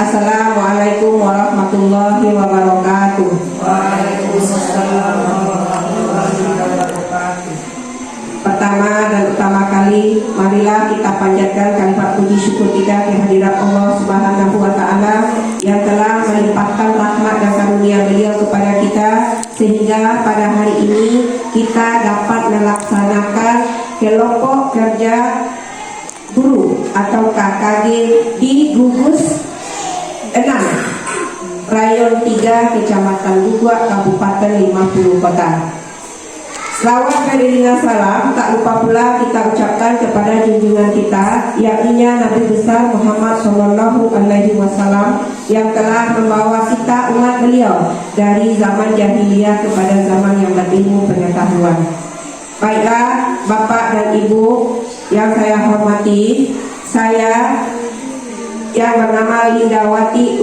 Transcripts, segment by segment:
Assalamualaikum warahmatullahi wabarakatuh. Waalaikumsalam warahmatullahi wabarakatuh. Pertama dan utama kali, marilah kita panjatkan kalimat puji syukur kita kehadirat Allah Subhanahu wa Ta'ala yang telah melimpahkan rahmat dan karunia beliau kepada kita, sehingga pada hari ini kita dapat melaksanakan kelompok kerja guru atau KKG di Gugus 6 Rayon 3 Kecamatan Gugua, Kabupaten 50 Kota. Selawat beriringan salam tak lupa pula kita ucapkan kepada junjungan kita, yakni Nabi besar Muhammad Sallallahu Alaihi Wasallam yang telah membawa kita umat beliau dari zaman jahiliyah kepada zaman yang berilmu pengetahuan. Baiklah Bapak dan Ibu yang saya hormati, saya yang bernama Lindawati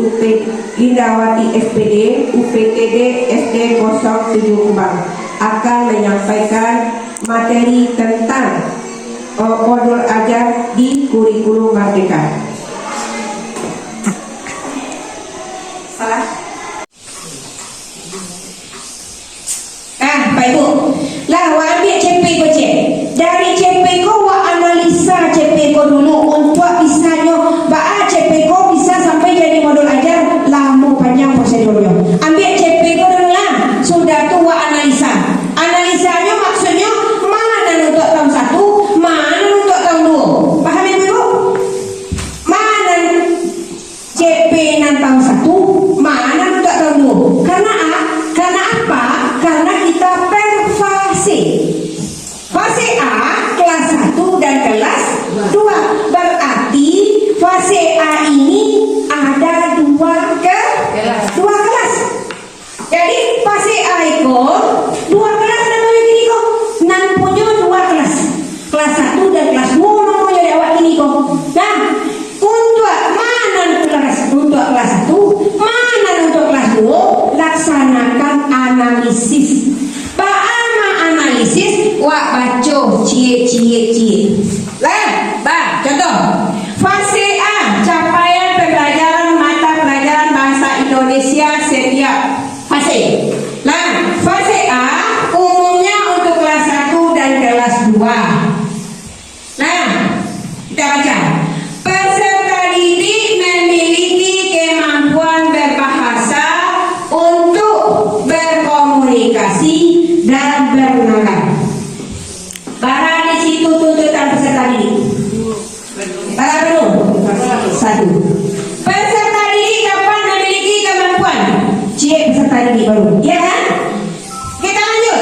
SPD UPTD SD 07 Kubang akan menyampaikan materi tentang modul ajar di kurikulum Merdeka. Salah? Pak Ibu, lah ambil CP ko cek. Dari CP ko wa analisa CP ko dulu untuk bisanya CP ko bisa sampai jadi modul ajar, lama panjang prosedurnya. Ambil CP ko dulu lah. Sudah tua analisa. Analisanya maksudnya mana untuk tahun 1, mana untuk tahun 2. Paham ya Ibu? Mana CP nan tahun 1, mana untuk tahun 2. Karena apa? Karena kita per fase. Fase A kelas 1 dan kelas 2. Berarti fase A ini ada 2 kelas. Jadi fase A itu 2 kelas namanya gini kok. Nan punya 2 kelas. Kelas 1 dan kelas 2 namanya di awak gini kok. Nah, untuk mana kelas 1, mana untuk kelas 2, laksanakan analisis. Bagaimana analisis? Wak baca cie. Lah, contoh. Fase A, capaian pembelajaran mata pelajaran bahasa Indonesia setiap fase. Nah, fase A umumnya untuk kelas 1 dan kelas 2. Nah, kita baca. Peserta didik memiliki kemampuan berbahasa untuk berkomunikasi dan bernalar. Barang di situ tuntutan peserta didik. Barang belum? 1. Peserta didik dapat memiliki kemampuan. Peserta didik baru, ya kan? Kita lanjut.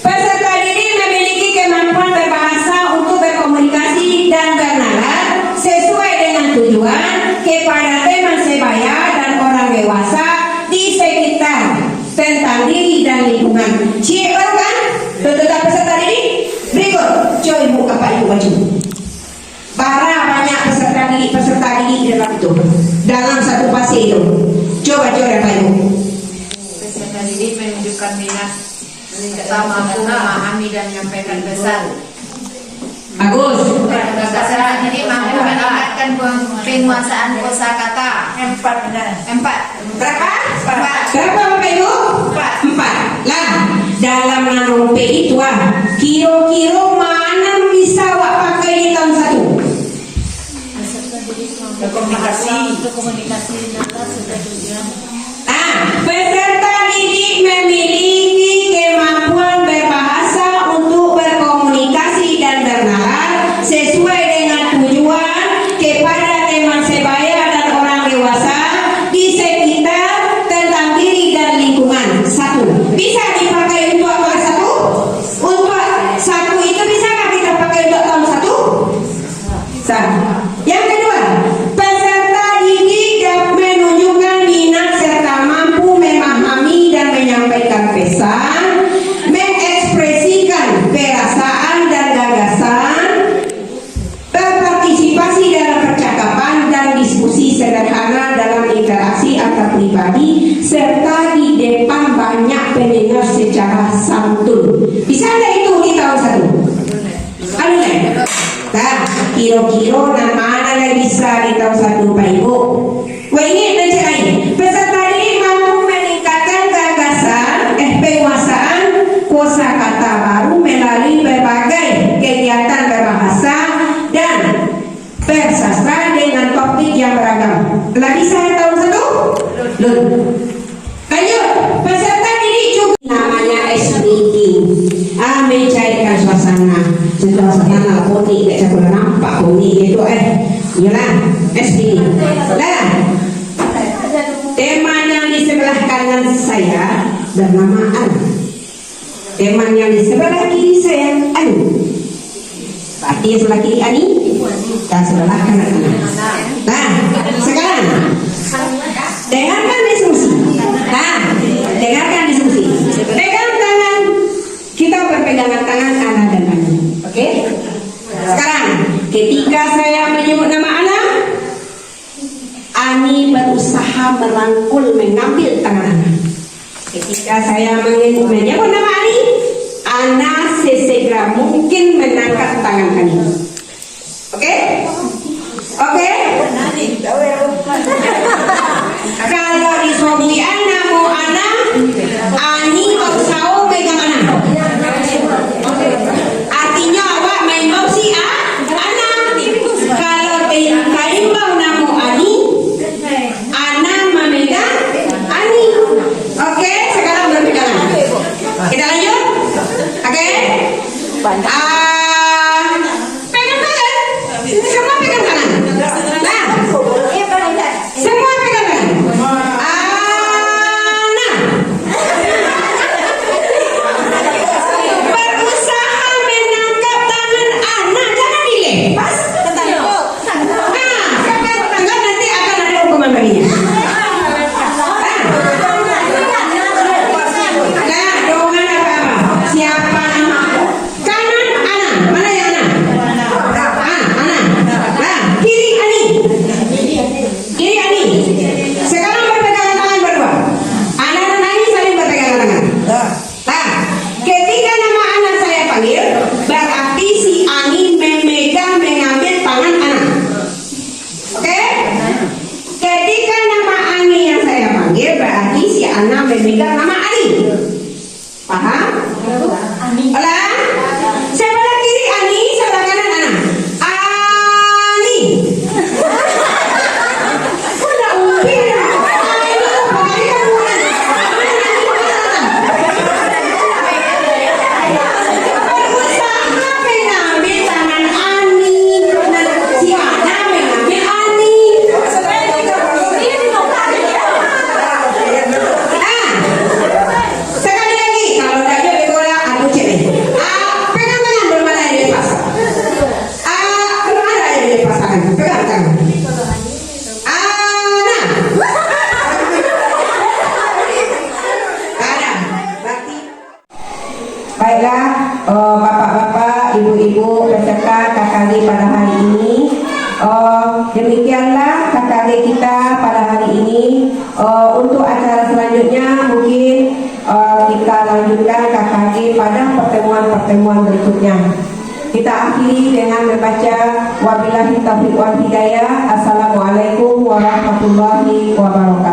Peserta didik memiliki kemampuan berbahasa untuk berkomunikasi dan bernalar sesuai dengan tujuan kepada teman sebaya dan orang dewasa di sekitar tentang diri dan lingkungan. Baru kan? Tuntutan peserta didik. Berikut, coba Ibu apa Ibu baju. Para banyak peserta didik dalam itu, dalam satu fase itu. Coba Pak Ibu. Peserta didik menunjukkan minat serta mampu memahami dan menyampaikan pesan. Bagus. Peserta didik mampu mendapatkan penguasaan kosakata. 4. Berapa? 4. Berapa Bapak Ibu? 4. Lah, dalam narumpe itu kira-kira mana bisa wak pakai di tahun 1? Komunikasi nada sudah tujuan. Peserta didik memiliki kemampuan berbahasa untuk berkomunikasi dan bernalar sesuai dengan tujuan kepada teman sebaya dan orang dewasa di sekitar tentang diri dan lingkungan. 1. Bisa dipakai untuk kelas 1? Untuk 1 itu bisa nggak kita pakai untuk tahun 1? Bisa. Yang kedua, peserta didik dapat menunjukkan minat serta mampu memahami dan menyampaikan pesan, mengekspresikan perasaan dan gagasan, berpartisipasi dalam percakapan dan diskusi sederhana dalam interaksi antar pribadi, serta di depan banyak pendengar secara santun. Bisa nggak itu di tahun 1? Ada. Nah, kira-kira mana yang bisa di tahun 1 Pak Ibu? Wah, ini Lagi saya tahun 1? Belum. Lanjut. Peserta didik juga namanya SBD. Mencairkan suasana. Suasana poni, tidak saya boleh nampak poni itu Yalah, SBD. Lah. Teman yang di sebelah kanan saya bernama An. Teman yang di sebelah kiri saya An. Berarti yang sebelah kiri Ani dan sebelah kanan Ana. Nah, sekarang dengarkan diskusi. Nah, dengarkan diskusi. Pegang tangan, kita berpegangan tangan Ana dan Ani. Oke? Sekarang, ketika saya menyebut nama Ana, Ani berusaha merangkul mengambil tangan Ana. Ketika saya menyebut nama Ani, Ana sesegera mungkin menangkap tangan Ani. Oke? Oke? Kalau disuruh Ana mau Ana, Ani berusaha megang Ana. Artinya awak main bau si Ana. Kalau kaimbau namu Ani, Ana memegang Ani. Oke, sekarang berpegangan. Kita lanjut. Oke. Pegang tangan. Semua pegang tangan. Nah, semua pegang tangan. Ana berusaha menangkap tangan Ana, jangan dilepas. Sekarang nanti akan ada hukuman baginya. Siapa nama? Kanan Ana. Mana yang Ana? Ana. Nah, kiri Ani. Kiri Ani. Sekarang berpegangan tangan berdua. Ana dan Ani saling berpegangan tangan. Nah, ketika nama Ana saya panggil, berarti si Ani mengambil tangan Ana. Oke? Ketika nama Ani yang saya panggil, berarti si Ana memegang nama Ani. Paham? Olah, sebelah kiri Ani, sebelah kanan Ana. Ani. Udah umpir. Berusaha mengambil tangan Ani. Si Ana mengambil Ani. Sekali lagi, kalau tidak ada bola, aku cek. Pegang tangan, belum ada yang dilepas. Belum ada yang dilepas tangan. Pegang tangan. Ana. Ada. Berarti. Baiklah, bapak-bapak, ibu-ibu, peserta KKD pada hari ini. Demikianlah KKD kita pada hari ini. Untuk acara selanjutnya mungkin kita lanjutkan KKD pada pertemuan-pertemuan berikutnya. Kita akhiri dengan membaca wabillahi taufiq wal hidayah. Assalamualaikum warahmatullahi wabarakatuh.